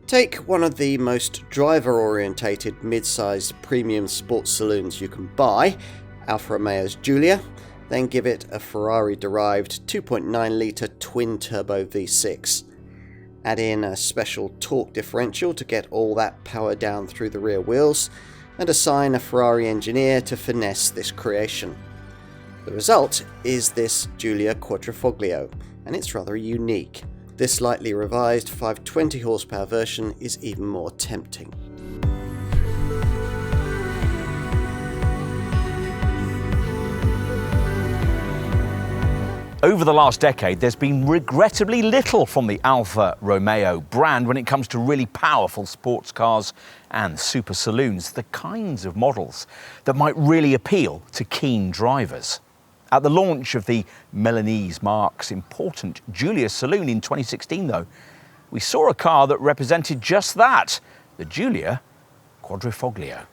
Take one of the most driver-orientated mid-sized premium sports saloons you can buy, Alfa Romeo's Giulia, then give it a Ferrari-derived 2.9 litre twin-turbo V6. Add in a special torque differential to get all that power down through the rear wheels, and assign a Ferrari engineer to finesse this creation. The result is this Giulia Quadrifoglio, and it's rather unique. This slightly revised 520 horsepower version is even more tempting. Over the last decade, there's been regrettably little from the Alfa Romeo brand when it comes to really powerful sports cars and super saloons, the kinds of models that might really appeal to keen drivers. At the launch of the Milanese marque's important Giulia Saloon in 2016, though, we saw a car that represented just that, the Giulia Quadrifoglio.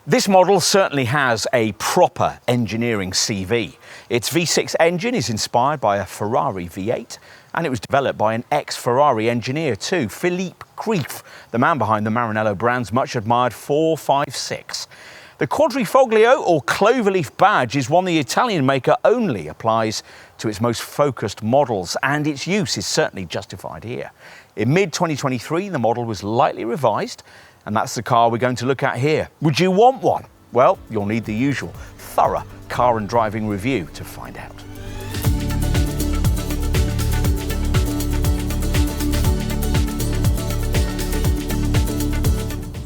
This model certainly has a proper engineering CV. Its V6 engine is inspired by a Ferrari V8, and it was developed by an ex-Ferrari engineer too, Philippe Grif, the man behind the Maranello brand's much admired 456. The Quadrifoglio, or cloverleaf badge, is one the Italian maker only applies to its most focused models, and its use is certainly justified here. In mid-2023, the model was lightly revised, and that's the car we're going to look at here. Would you want one? Well, you'll need the usual thorough car and driving review to find out.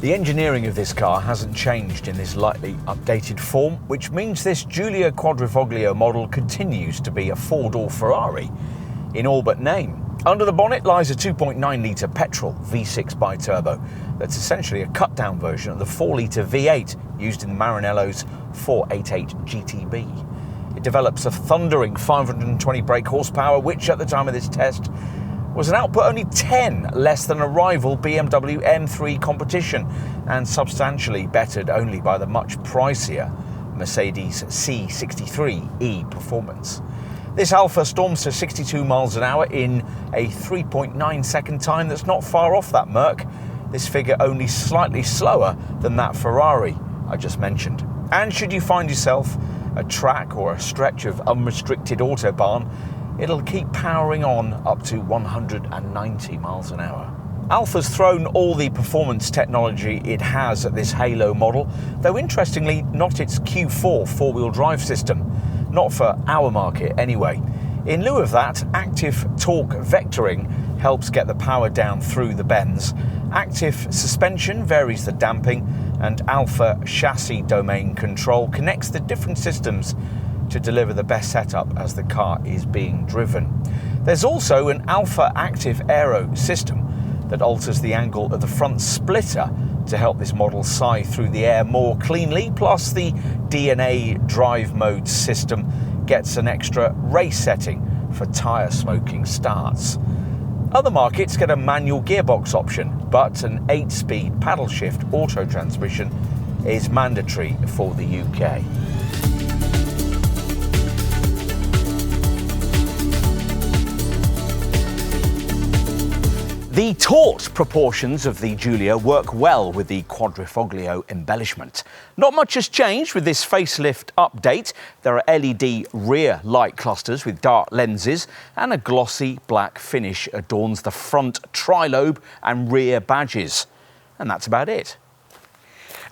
The engineering of this car hasn't changed in this lightly updated form, which means this Giulia Quadrifoglio model continues to be a four-door Ferrari in all but name. Under the bonnet lies a 2.9 litre petrol V6 bi-turbo that's essentially a cut-down version of the 4 litre V8 used in Maranello's 488 GTB. It develops a thundering 520 brake horsepower, which at the time of this test was an output only 10 less than a rival BMW M3 competition, and substantially bettered only by the much pricier Mercedes C63E Performance. This Alfa storms to 62 miles an hour in a 3.9 second time that's not far off that Merc, this figure only slightly slower than that Ferrari I just mentioned. And should you find yourself a track or a stretch of unrestricted autobahn, it'll keep powering on up to 190 miles an hour. Alfa's thrown all the performance technology it has at this Halo model, though interestingly not its Q4 four-wheel drive system, not for our market anyway. In lieu of that, active torque vectoring helps get the power down through the bends, active suspension varies the damping, and Alfa chassis domain control connects the different systems to deliver the best setup as the car is being driven. There's also an Alfa Active Aero system that alters the angle of the front splitter to help this model sigh through the air more cleanly, plus the DNA drive mode system gets an extra race setting for tyre smoking starts. Other markets get a manual gearbox option, but an 8-speed paddle shift auto transmission is mandatory for the UK. The taut proportions of the Giulia work well with the Quadrifoglio embellishment. Not much has changed with this facelift update. There are LED rear light clusters with dark lenses, and a glossy black finish adorns the front tri-lobe and rear badges. And that's about it.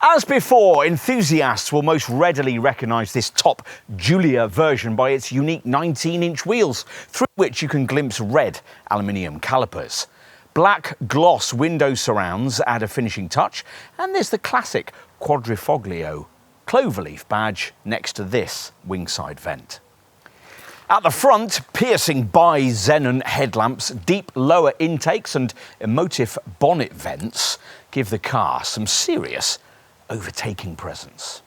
As before, enthusiasts will most readily recognise this top Giulia version by its unique 19-inch wheels, through which you can glimpse red aluminium calipers. Black gloss window surrounds add a finishing touch, and there's the classic Quadrifoglio cloverleaf badge next to this wingside vent. At the front, piercing bi-xenon headlamps, deep lower intakes and emotive bonnet vents give the car some serious overtaking presence.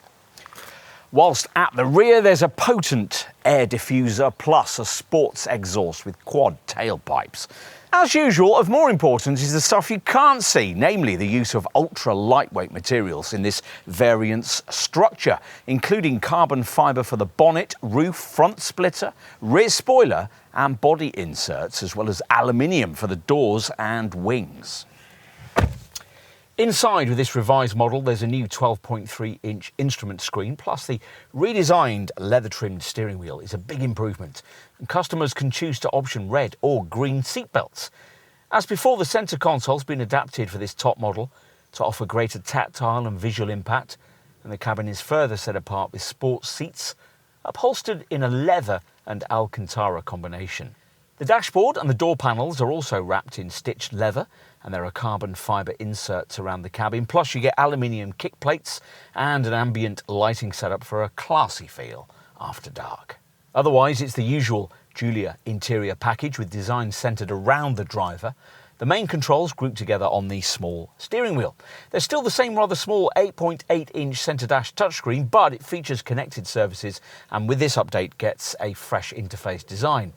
Whilst at the rear there's a potent air diffuser plus a sports exhaust with quad tailpipes. As usual, of more importance is the stuff you can't see, namely the use of ultra-lightweight materials in this variant's structure, including carbon fibre for the bonnet, roof, front splitter, rear spoiler and body inserts, as well as aluminium for the doors and wings. Inside with this revised model, there's a new 12.3-inch instrument screen, plus the redesigned leather-trimmed steering wheel is a big improvement, and customers can choose to option red or green seatbelts. As before, the centre console's been adapted for this top model to offer greater tactile and visual impact, and the cabin is further set apart with sports seats, upholstered in a leather and Alcantara combination. The dashboard and the door panels are also wrapped in stitched leather, and there are carbon fibre inserts around the cabin, plus you get aluminium kick plates and an ambient lighting setup for a classy feel after dark. Otherwise, it's the usual Giulia interior package with design centred around the driver. The main controls grouped together on the small steering wheel. There's still the same rather small 8.8-inch centre dash touchscreen, but it features connected services, and with this update gets a fresh interface design.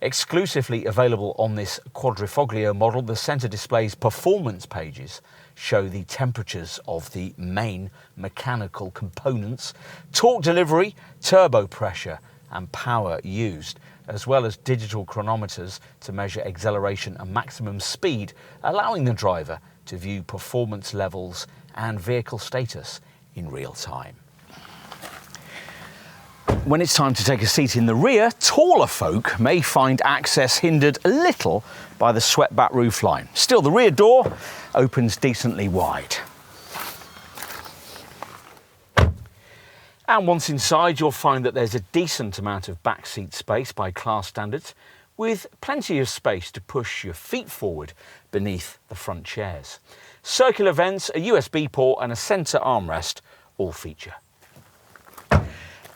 Exclusively available on this Quadrifoglio model, the centre display's performance pages show the temperatures of the main mechanical components, torque delivery, turbo pressure and power used, as well as digital chronometers to measure acceleration and maximum speed, allowing the driver to view performance levels and vehicle status in real time. When it's time to take a seat in the rear, taller folk may find access hindered a little by the swept-back roofline. Still, the rear door opens decently wide. And once inside, you'll find that there's a decent amount of back seat space by class standards, with plenty of space to push your feet forward beneath the front chairs. Circular vents, a USB port and a centre armrest all feature.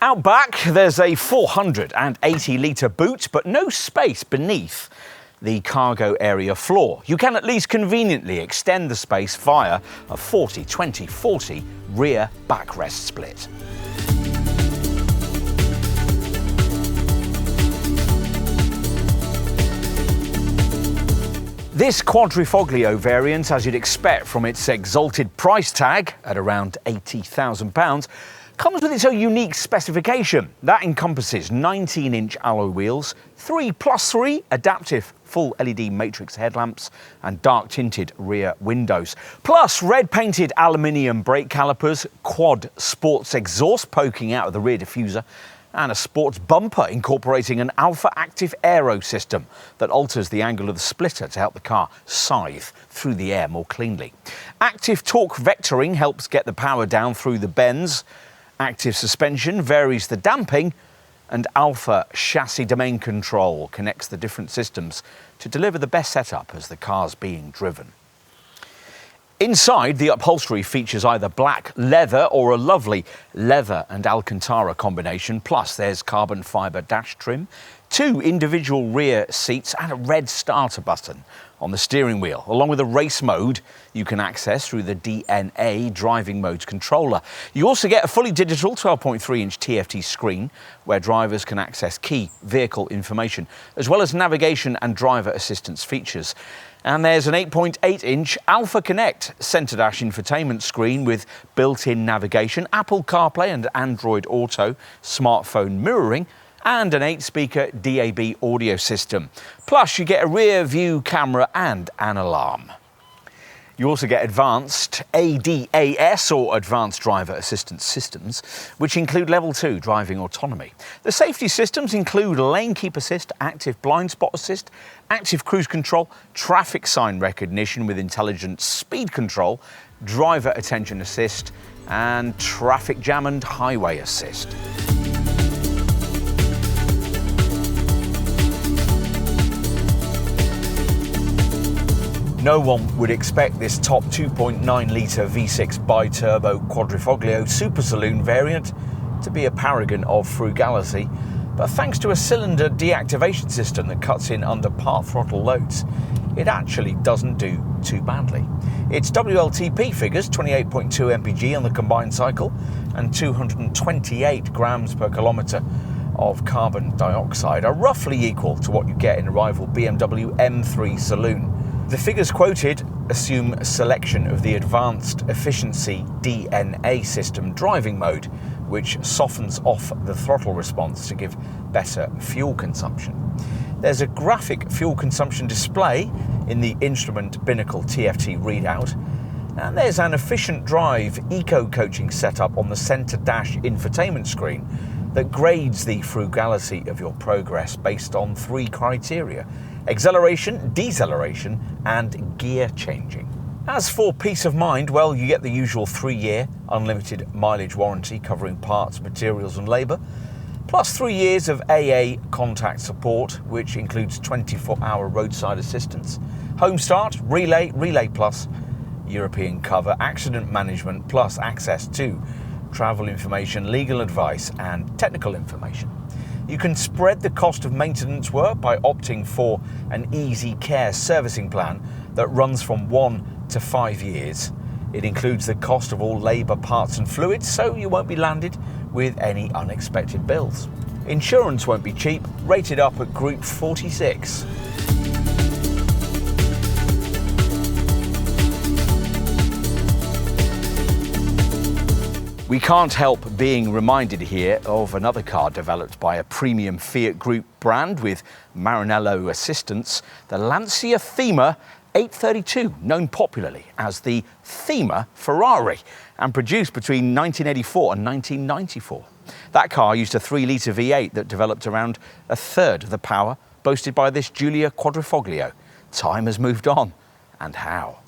Out back, there's a 480-litre boot, but no space beneath the cargo area floor. You can at least conveniently extend the space via a 40-20-40 rear backrest split. This Quadrifoglio variant, as you'd expect from its exalted price tag at around £80,000, comes with its own unique specification. That encompasses 19-inch alloy wheels, 3+3 adaptive full LED matrix headlamps and dark tinted rear windows, plus red painted aluminium brake calipers, quad sports exhaust poking out of the rear diffuser, and a sports bumper incorporating an Alfa Active Aero system that alters the angle of the splitter to help the car scythe through the air more cleanly. Active torque vectoring helps get the power down through the bends. Active suspension varies the damping, and Alfa chassis domain control connects the different systems to deliver the best setup as the car's being driven. Inside, the upholstery features either black leather or a lovely leather and Alcantara combination, plus there's carbon fibre dash trim, 2 individual rear seats and a red starter button on the steering wheel, along with a race mode you can access through the DNA driving modes controller. You also get a fully digital 12.3-inch TFT screen where drivers can access key vehicle information, as well as navigation and driver assistance features. And there's an 8.8-inch Alfa Connect centre dash infotainment screen with built-in navigation, Apple CarPlay and Android Auto, smartphone mirroring, and an 8-speaker DAB audio system. Plus, you get a rear view camera and an alarm. You also get advanced ADAS, or Advanced Driver Assistance Systems, which include Level 2 driving autonomy. The safety systems include lane keep assist, active blind spot assist, active cruise control, traffic sign recognition with intelligent speed control, driver attention assist, and traffic jam and highway assist. No one would expect this top 2.9-litre V6 bi-turbo Quadrifoglio Super Saloon variant to be a paragon of frugality, but thanks to a cylinder deactivation system that cuts in under part throttle loads, it actually doesn't do too badly. Its WLTP figures 28.2 mpg on the combined cycle and 228 grams per kilometre of carbon dioxide are roughly equal to what you get in a rival BMW M3 Saloon. The figures quoted assume a selection of the advanced efficiency DNA system driving mode, which softens off the throttle response to give better fuel consumption. There's a graphic fuel consumption display in the instrument binnacle TFT readout, And there's an efficient drive eco-coaching setup on the centre dash infotainment screen that grades the frugality of your progress based on 3 criteria: acceleration, deceleration, and gear changing. As for peace of mind, well, you get the usual 3-year unlimited mileage warranty covering parts, materials and labour, plus 3 years of AA contact support, which includes 24-hour roadside assistance, home start, relay plus, European cover, accident management, plus access to travel information, legal advice and technical information. You can spread the cost of maintenance work by opting for an easy care servicing plan that runs from 1 to 5 years. It includes the cost of all labour, parts and fluids, so you won't be landed with any unexpected bills. Insurance won't be cheap, rated up at Group 46. We can't help being reminded here of another car developed by a premium Fiat Group brand with Maranello assistance, the Lancia Thema 832, known popularly as the Thema Ferrari, and produced between 1984 and 1994. That car used a 3-litre V8 that developed around a third of the power boasted by this Giulia Quadrifoglio. Time has moved on, and how?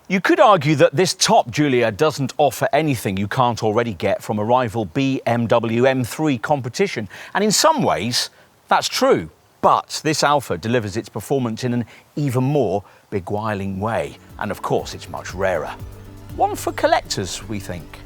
You could argue that this top Giulia doesn't offer anything you can't already get from a rival BMW M3 competition, and in some ways, that's true. But this Alfa delivers its performance in an even more beguiling way, and of course it's much rarer. One for collectors, we think.